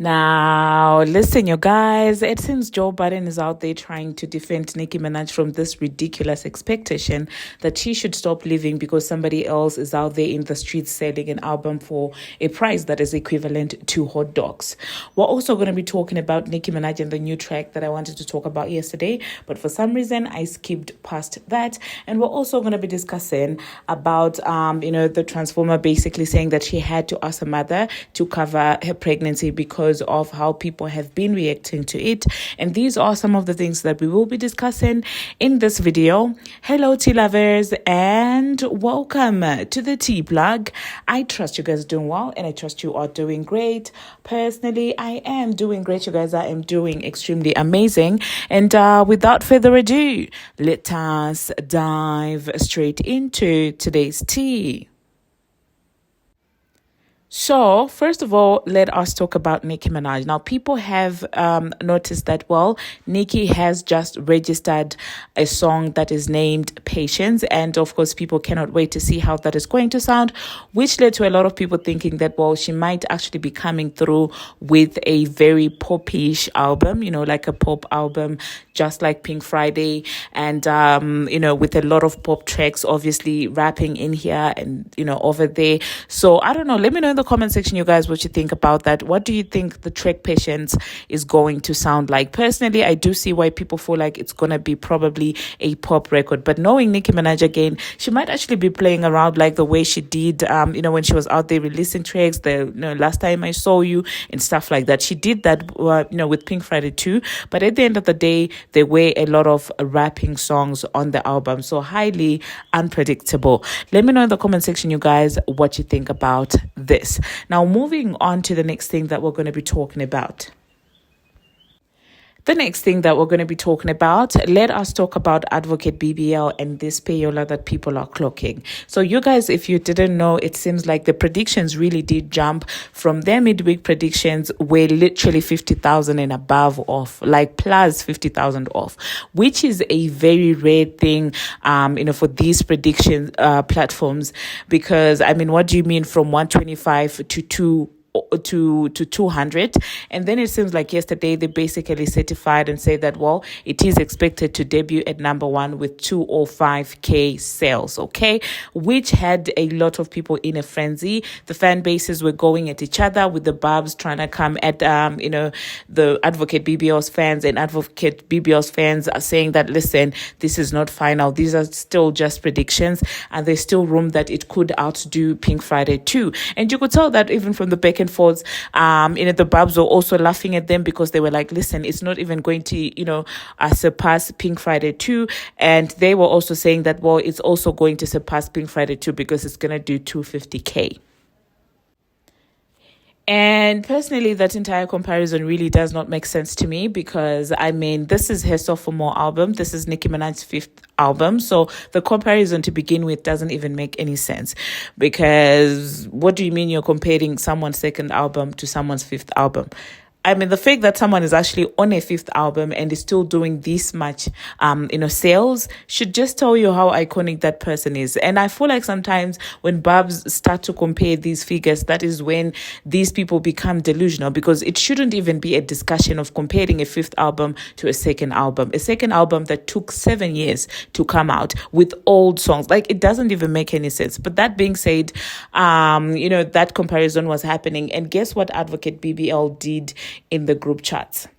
Now, listen, you guys, it seems Joe Budden is out there trying to defend Nicki Minaj from this ridiculous expectation that she should stop living because somebody else is out there in the streets selling an album for a price that is equivalent to hot dogs. We're also going to be talking about Nicki Minaj and the new track that I wanted to talk about yesterday, but for some reason I skipped past that. And we're also going to be discussing about, the Transformer basically saying that she had to ask her mother to cover her pregnancy because of how people have been reacting to it. And these are some of the things that we will be discussing in this video. Hello tea lovers and welcome to the tea plug. I trust you guys are doing well and I trust you are doing great. Personally, I am doing great, you guys. I am doing extremely amazing. And without further ado, let us dive straight into today's tea. So, first of all, let us talk about Nicki Minaj. Now, people have noticed that, Nicki has just registered a song that is named Patience. And, of course, people cannot wait to see how that is going to sound, which led to a lot of people thinking that, she might actually be coming through with a very popish album, like a pop album, just like Pink Friday. And, with a lot of pop tracks, obviously rapping in here and, over there. So, I don't know. Let me know in the comment section, you guys, what you think about that. What do you think the track Patience is going to sound like? Personally, I do see why people feel like it's going to be probably a pop record. But knowing Nicki Minaj again, she might actually be playing around like the way she did, when she was out there releasing tracks, Last Time I Saw You and stuff like that. She did that, with Pink Friday too. But at the end of the day, there were a lot of rapping songs on the album. So highly unpredictable. Let me know in the comment section, you guys, what you think about this. Now, moving on to the next thing that we're going to be talking about. The next thing that we're going to be talking about, let us talk about Advocate BBL and this payola that people are clocking. So you guys, if you didn't know, it seems like the predictions really did jump from their midweek predictions were literally 50,000 and above off, like plus 50,000 off, which is a very rare thing, for these prediction platforms, because what do you mean from 125 to 200? And then it seems like yesterday they basically certified and said that it is expected to debut at number one with 205k sales, okay, which had a lot of people in a frenzy. The fan bases were going at each other, with the Babs trying to come at the Advocate BBL's fans, and Advocate BBL's fans are saying that, listen, this is not final, these are still just predictions, and there's still room that it could outdo Pink Friday too. And you could tell that even from the back and forth, the Babs were also laughing at them because they were like, listen, it's not even going to, surpass Pink Friday 2. And they were also saying that, it's also going to surpass Pink Friday 2 because it's going to do 250k. And personally, that entire comparison really does not make sense to me because, this is her sophomore album. This is Nicki Minaj's fifth album. So the comparison to begin with doesn't even make any sense, because what do you mean you're comparing someone's second album to someone's fifth album? The fact that someone is actually on a fifth album and is still doing this much, sales should just tell you how iconic that person is. And I feel like sometimes when Babs start to compare these figures, that is when these people become delusional, because it shouldn't even be a discussion of comparing a fifth album to a second album that took 7 years to come out with old songs. Like, it doesn't even make any sense. But that being said, that comparison was happening. And guess what Advocate BBL did in the group chats?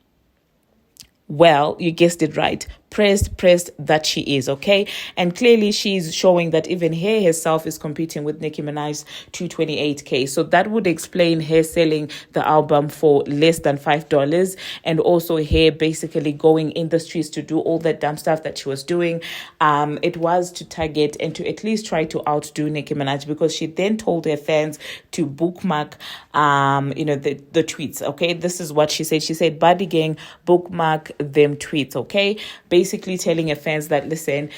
Well, you guessed it right. Pressed that she is, okay? And clearly she's showing that even her herself is competing with Nicki Minaj's 228k. So that would explain her selling the album for less than $5, and also her basically going in the streets to do all that dumb stuff that she was doing. It was to target and to at least try to outdo Nicki Minaj, because she then told her fans to bookmark the tweets, okay? This is what she said. She said, "Buddy gang, bookmark them tweets," okay? basically telling her fans that, listen,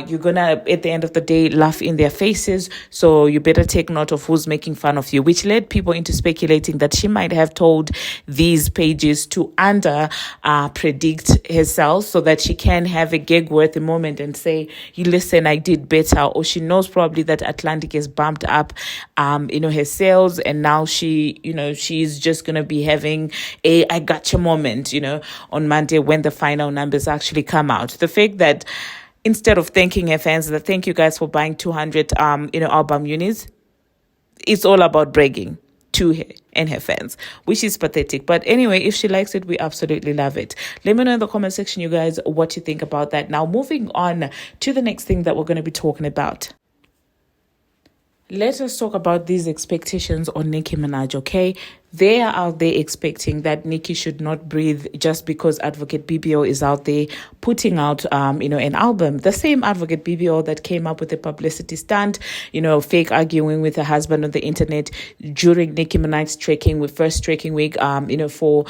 you're gonna, at the end of the day, laugh in their faces, so you better take note of who's making fun of you, which led people into speculating that she might have told these pages to predict herself so that she can have a gig-worthy moment and say, you listen, I did better. Or she knows probably that Atlantic has bumped up, her sales, and now she's just going to be having a I gotcha moment, on Monday when the final numbers actually come out. The fact that instead of thanking her fans, that thank you guys for buying 200, album units, it's all about bragging to her and her fans, which is pathetic. But anyway, if she likes it, we absolutely love it. Let me know in the comment section, you guys, what you think about that. Now, moving on to the next thing that we're going to be talking about. Let us talk about these expectations on Nicki Minaj, okay? They are out there expecting that Nicki should not breathe just because Advocate BBO is out there putting out, an album. The same Advocate BBO that came up with a publicity stunt, fake arguing with her husband on the internet during Nicki Minaj's first trekking week, for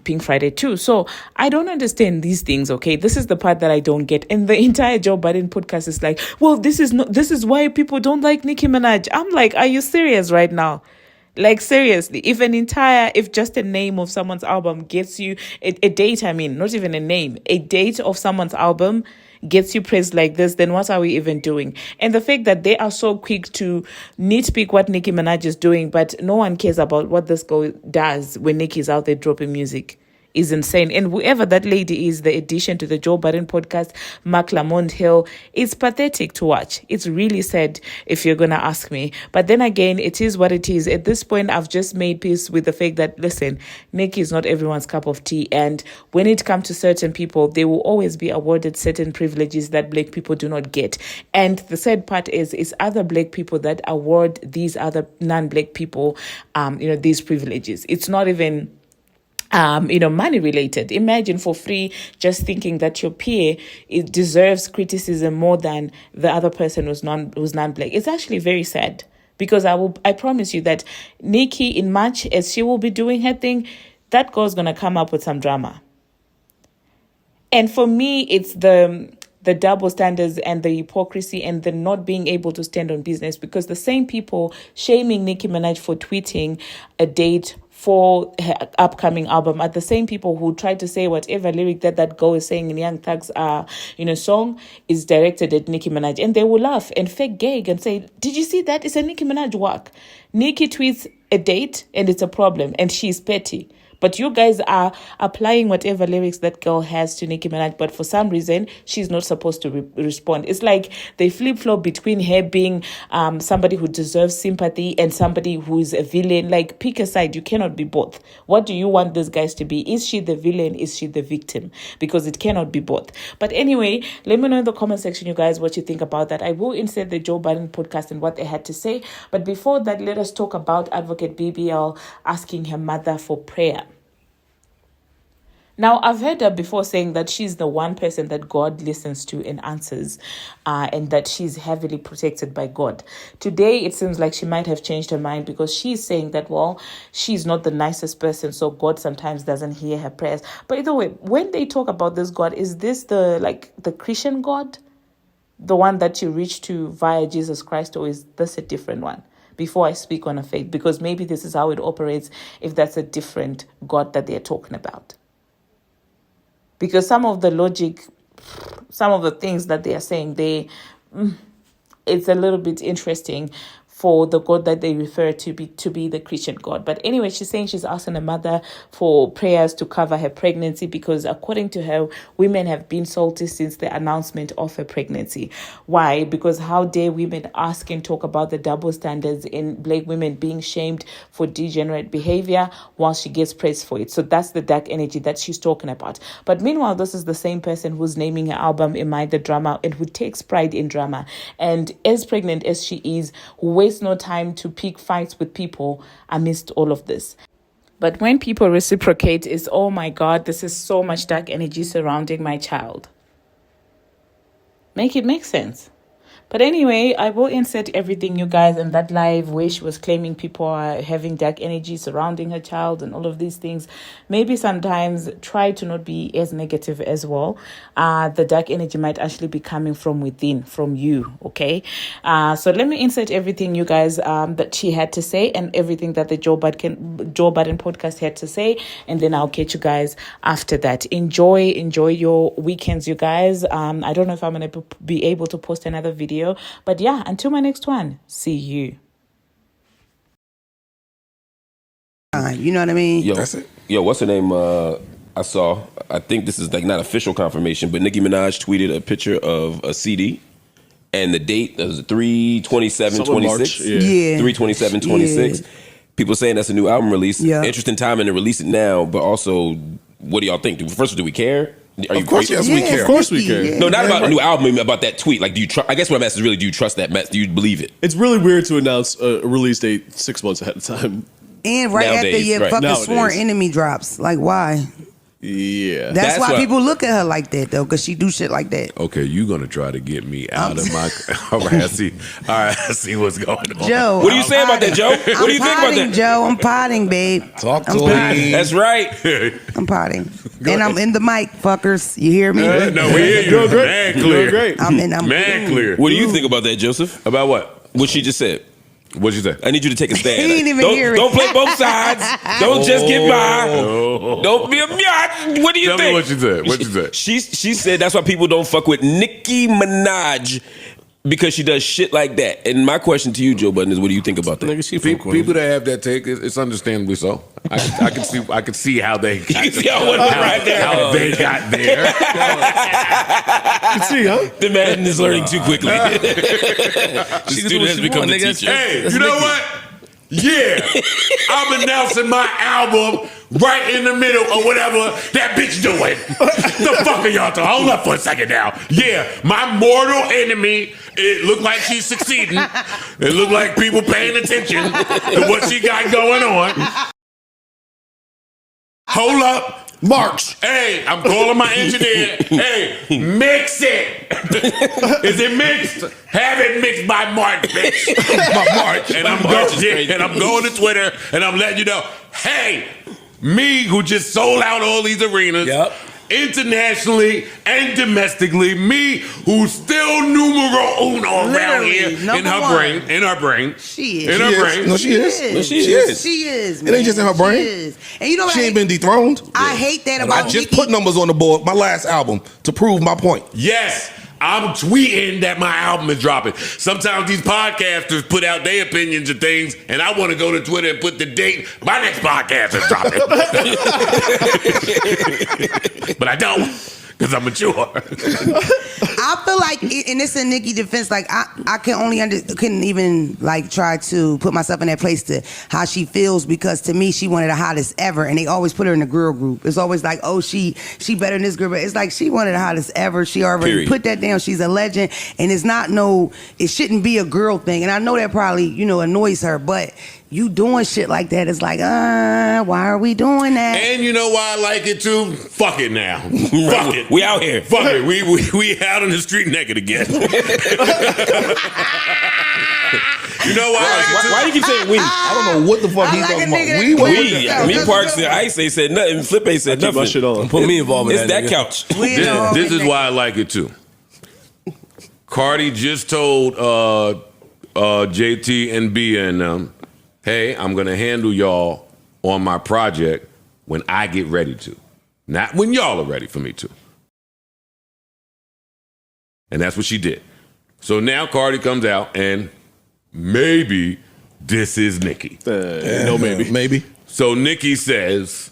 Pink Friday too. So I don't understand these things, okay? This is the part that I don't get. And the entire Joe Budden podcast is like, well, this is why people don't like Nicki Minaj. I'm like, are you serious right now? Like, seriously, if just a name of someone's album gets you a date, not even a name, a date of someone's album gets you praised like this, then what are we even doing? And the fact that they are so quick to nitpick what Nicki Minaj is doing, but no one cares about what this girl does when Nicki's out there dropping music, is insane. And whoever that lady is, the addition to the Joe Budden podcast, Mark Lamont Hill, it's pathetic to watch. It's really sad, if you're going to ask me. But then again, it is what it is. At this point, I've just made peace with the fact that, listen, Nicki is not everyone's cup of tea. And when it comes to certain people, they will always be awarded certain privileges that Black people do not get. And the sad part is other Black people that award these other non-Black people, these privileges. It's not even money related. Imagine for free, just thinking that your peer deserves criticism more than the other person who's non-Black. It's actually very sad, because I promise you that Nicki, in March, as she will be doing her thing, that girl's gonna come up with some drama. And for me, it's the double standards and the hypocrisy and the not being able to stand on business, because the same people shaming Nicki Minaj for tweeting a date for her upcoming album are the same people who try to say whatever lyric that girl is saying in Young Thug's song is directed at Nicki Minaj, and they will laugh and fake gag and say, did you see that? It's a Nicki Minaj work. Nicki tweets a date and it's a problem, and she's petty. But you guys are applying whatever lyrics that girl has to Nicki Minaj, but for some reason, she's not supposed to respond. It's like they flip-flop between her being somebody who deserves sympathy and somebody who is a villain. Like, pick a side. You cannot be both. What do you want these guys to be? Is she the villain? Is she the victim? Because it cannot be both. But anyway, let me know in the comment section, you guys, what you think about that. I will insert the Joe Budden podcast and what they had to say. But before that, let us talk about Advocate BBL asking her mother for prayer. Now, I've heard her before saying that she's the one person that God listens to and answers, and that she's heavily protected by God. Today, it seems like she might have changed her mind, because she's saying that, well, she's not the nicest person, so God sometimes doesn't hear her prayers. But either way, when they talk about this God, is this the Christian God? The one that you reach to via Jesus Christ, or is this a different one? Before I speak on a faith, because maybe this is how it operates if that's a different God that they're talking about. Because some of the logic, some of the things that they are saying, it's a little bit interesting for the God that they refer to be the Christian God. But anyway, she's saying she's asking her mother for prayers to cover her pregnancy, because according to her, women have been salty since the announcement of her pregnancy. Why? Because how dare women ask and talk about the double standards in Black women being shamed for degenerate behavior while she gets praised for it. So that's the dark energy that she's talking about. But meanwhile, this is the same person who's naming her album Am I the Drama, and who takes pride in drama. And as pregnant as she is, who wastes no time to pick fights with people amidst all of this. But when people reciprocate, it's, oh my God, this is so much dark energy surrounding my child. Make it make sense. But anyway, I will insert everything, you guys, in that live where she was claiming people are having dark energy surrounding her child and all of these things. Maybe sometimes try to not be as negative as well. The dark energy might actually be coming from within, from you, okay? So let me insert everything, you guys, that she had to say and everything that the Joe Budden podcast had to say, and then I'll catch you guys after that. Enjoy your weekends, you guys. I don't know if I'm going to be able to post another video. But yeah, until my next one, see you. You know what I mean? Yo, that's it. Yo, what's her name? I think this is like not official confirmation, but Nicki Minaj tweeted a picture of a CD and the date was 3/27/26. Yeah. 3/27/26. Yeah. People saying that's a new album release. Yeah. Interesting timing to release it now, but also, what do y'all think? First, do we care? Of course, yes, we care. Of course we care. Yeah. No, not about a new album, about that tweet. Like, do you trust? I guess what I'm asking is really, do you trust that mess? Do you believe it? It's really weird to announce a release date 6 months ahead of time. And after your fucking sworn enemy drops. Like, why? Yeah. That's why people look at her like that, though, because she do shit like that. Okay, you gonna try to get me out of my... All right, I see what's going on. Joe, what do you say about that, Joe? What do you think about that? Joe, I'm potting, babe. Talk to me. That's right. I'm potting. And I'm in the mic, fuckers. You hear me? No, we hear you. You're great. Man clear. Great. I'm man clear. What do you think about that, Joseph? About what? What she just said. What'd you say? I need you to take a stand. He didn't even hear it. Don't play both sides. Don't just get by. Don't be a biatch. What do you think? Tell me what you said. What you said? She said that's why people don't fuck with Nicki Minaj, because she does shit like that. And my question to you, Joe Budden, is what do you think about that? People that have that take, it's understandably so. I can see how they got how they got there. You can see, huh? The man is learning too quickly. The student has become the teacher. Hey, you know what? Yeah, I'm announcing my album right in the middle of whatever that bitch doing. The fuck are y'all talking? Hold up for a second now. Yeah, my mortal enemy. It looked like she's succeeding. It looked like people paying attention to what she got going on. Hold up. March. Hey, I'm calling my engineer. Hey, mix it. Is it mixed? Have it mixed by March, bitch. By March. And I'm going to Twitter and I'm letting you know, hey, me who just sold out all these arenas. Yep. Internationally and domestically, me who's still numero uno around here in her brain. She is. In her brain. No, she is. She is. It ain't just in her brain. And you know what? She ain't been dethroned. I hate that about I just put numbers on the board, my last album, to prove my point. Yes. I'm tweeting that my album is dropping. Sometimes these podcasters put out their opinions of things, and I want to go to Twitter and put the date my next podcast is dropping. But I don't, because I'm mature. I feel like, and it's a Nicki defense, like I couldn't even like try to put myself in that place to how she feels, because to me she wanted the hottest ever, and they always put her in the girl group. It's always like, oh, she better than this girl, but it's like she wanted the hottest ever. She already put that down. She's a legend, and it shouldn't be a girl thing. And I know that probably annoys her, but you doing shit like that is like, why are we doing that? And you know why I like it too? Fuck it now. Fuck it. We out here. Fuck it. We out on the street naked again. You know why? Why do you keep saying we? I don't know what the fuck he's talking about. We. Me, Parks, and Ice ain't said nothing. Flip ain't said nothing. My shit on. Put me involved in that couch. This is why I like it too. Cardi just told JT and B and them, hey, I'm going to handle y'all on my project when I get ready to. Not when y'all are ready for me to. And that's what she did. So now Cardi comes out and maybe this is Nicki. No, maybe. Maybe. So Nicki says,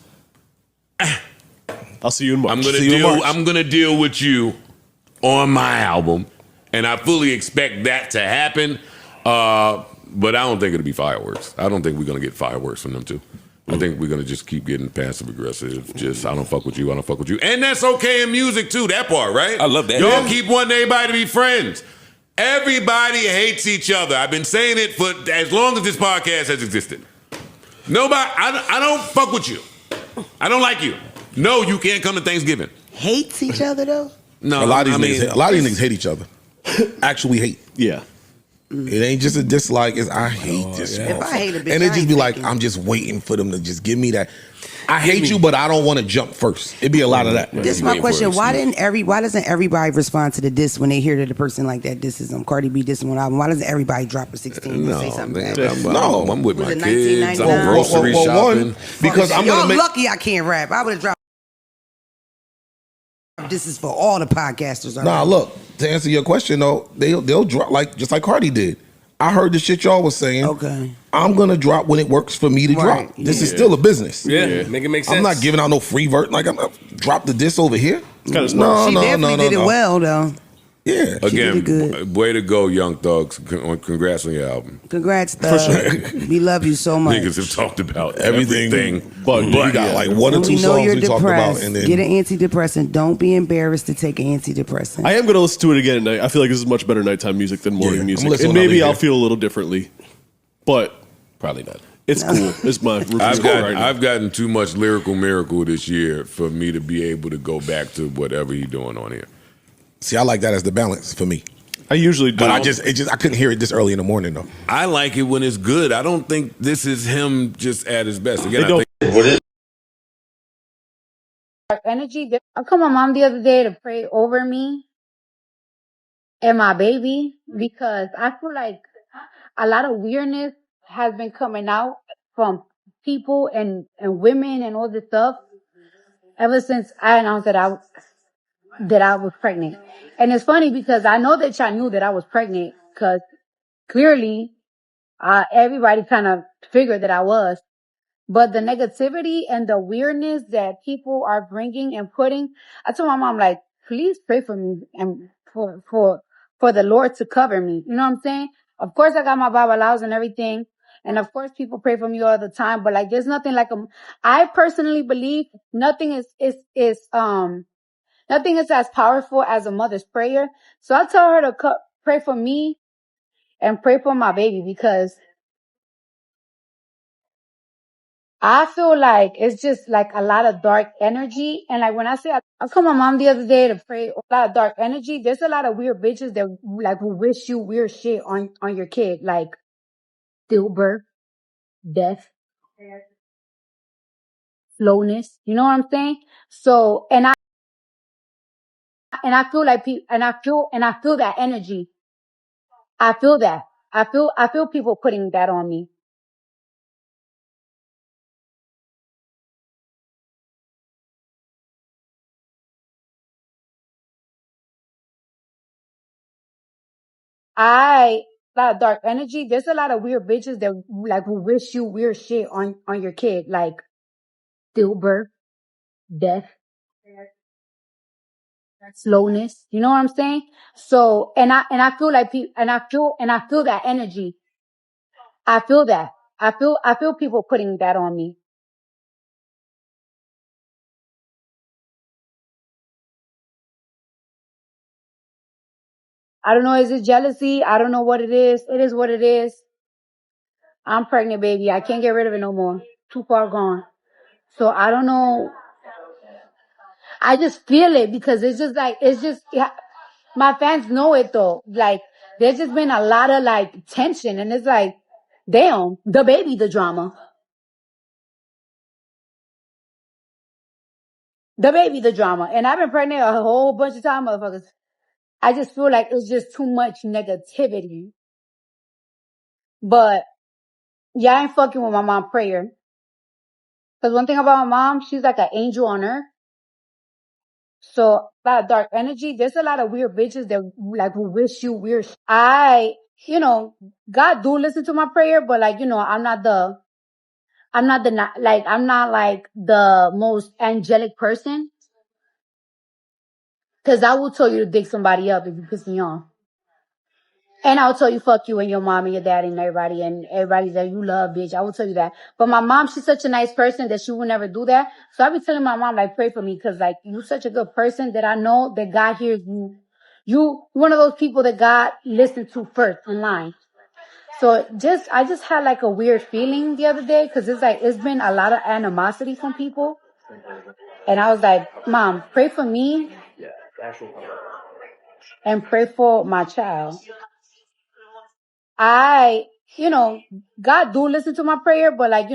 I'll see you in March. I'm going to deal with you on my album. And I fully expect that to happen. But I don't think it'll be fireworks. I don't think we're going to get fireworks from them too. I think we're going to just keep getting passive aggressive. Just, I don't fuck with you. I don't fuck with you. And that's okay in music too, that part, right? I love that. Y'all keep wanting everybody to be friends. Everybody hates each other. I've been saying it for as long as this podcast has existed. Nobody, I don't fuck with you. I don't like you. No, you can't come to Thanksgiving. Hates each other though? No, a lot of these niggas hate each other. Actually hate. Yeah. It ain't just a dislike. It's I hate this. If I hate a bitch, and it I just ain't be like, faking. I'm just waiting for them to just give me that. I hate you, but I don't want to jump first. It'd be a lot of that. This is my question. Why doesn't everybody respond to the diss when they hear that the person like that disses them? Cardi B dissing one album. Why doesn't everybody drop a 16 and say something bad? I'm with Was my it kids. I'm 1999? grocery shopping. Because I'm Y'all gonna make. lucky I can't rap. I would have dropped. This is for all the podcasters. Nah, already. look. To answer your question though, they'll drop just like Cardi did. I heard the shit y'all was saying. Okay. I'm gonna drop when it works for me to Right, drop. This is still a business. Yeah, make it make sense. I'm not giving out no free vert. Like I'm gonna drop the diss over here. It's kind of smart. She definitely did it well though. Yeah. Again, did good. way to go, Young Thugs. Congrats on your album. Congrats, Thug. We love you so much. Niggas have talked about Everything. everything. But you got like one or When two we know songs you're we talked depressed, about, and then get an antidepressant. Don't be embarrassed to take an antidepressant. I am going to listen to it again at night. I feel like this is much better nighttime music than morning I'm music. gonna listen And when I maybe leave I'll here. feel a little differently. But Probably not. it's cool. It's my review right now. I've gotten too much lyrical miracle this year for me to be able to go back to whatever he's doing on here. see, I like that as the balance for me. I usually do. But I couldn't hear it this early in the morning though. I like it when it's good. I don't think this is him just at his best. Again, They don't- I think energy. I called my mom the other day to pray over me and my baby because I feel like a lot of weirdness has been coming out from people and women and all this stuff ever since I announced that I was pregnant. And it's funny because I know that y'all knew that I was pregnant because clearly everybody kind of figured that I was. But the negativity and the weirdness that people are bringing and putting, I told my mom, like, please pray for me and for the Lord to cover me. You know what I'm saying? Of course, I got my Bible laws and everything. And of course, people pray for me all the time. But like, there's nothing like I personally believe nothing is as powerful as a mother's prayer. So I tell her to pray for me and pray for my baby because I feel like it's just like a lot of dark energy. And like when I say, I called my mom the other day to pray a lot of dark energy. There's a lot of weird bitches that like will wish you weird shit on your kid, like stillbirth, death, slowness. You know what I'm saying? So, and I feel like and I feel that energy. I feel that. I feel people putting that on me. A lot of dark energy. There's a lot of weird bitches that like will wish you weird shit on your kid, like stillbirth, death, slowness. You know what I'm saying? So, and I feel like and I feel that energy. I feel that. I feel people putting that on me. I don't know. Is it jealousy? I don't know what it is. It is what it is. I'm pregnant, baby. I can't get rid of it no more. Too far gone. So I don't know. I just feel it because yeah, my fans know it though. Like, there's just been a lot of like tension and it's like, damn, the baby, the drama. The baby, the drama. And I've been pregnant a whole bunch of times, motherfuckers. I just feel like it's just too much negativity. But yeah, I ain't fucking with my mom prayer. Cause one thing about my mom, she's like an angel on earth. So a lot of dark energy. There's a lot of weird bitches that like will wish you weird. God do listen to my prayer, but like, I'm not like the most angelic person. Cause I will tell you to dig somebody up if you piss me off. And I'll tell you fuck you and your mom and your dad and everybody that you love, bitch. I will tell you that. But my mom, she's such a nice person that she will never do that. So I be telling my mom, like, pray for me. Cause like, you're such a good person that I know that God hears you. You one of those people that God listened to first online. So I just had like a weird feeling the other day. Cause it's been a lot of animosity from people. And I was like, Mom, pray for me and pray for my child. I, God do listen to my prayer, but like,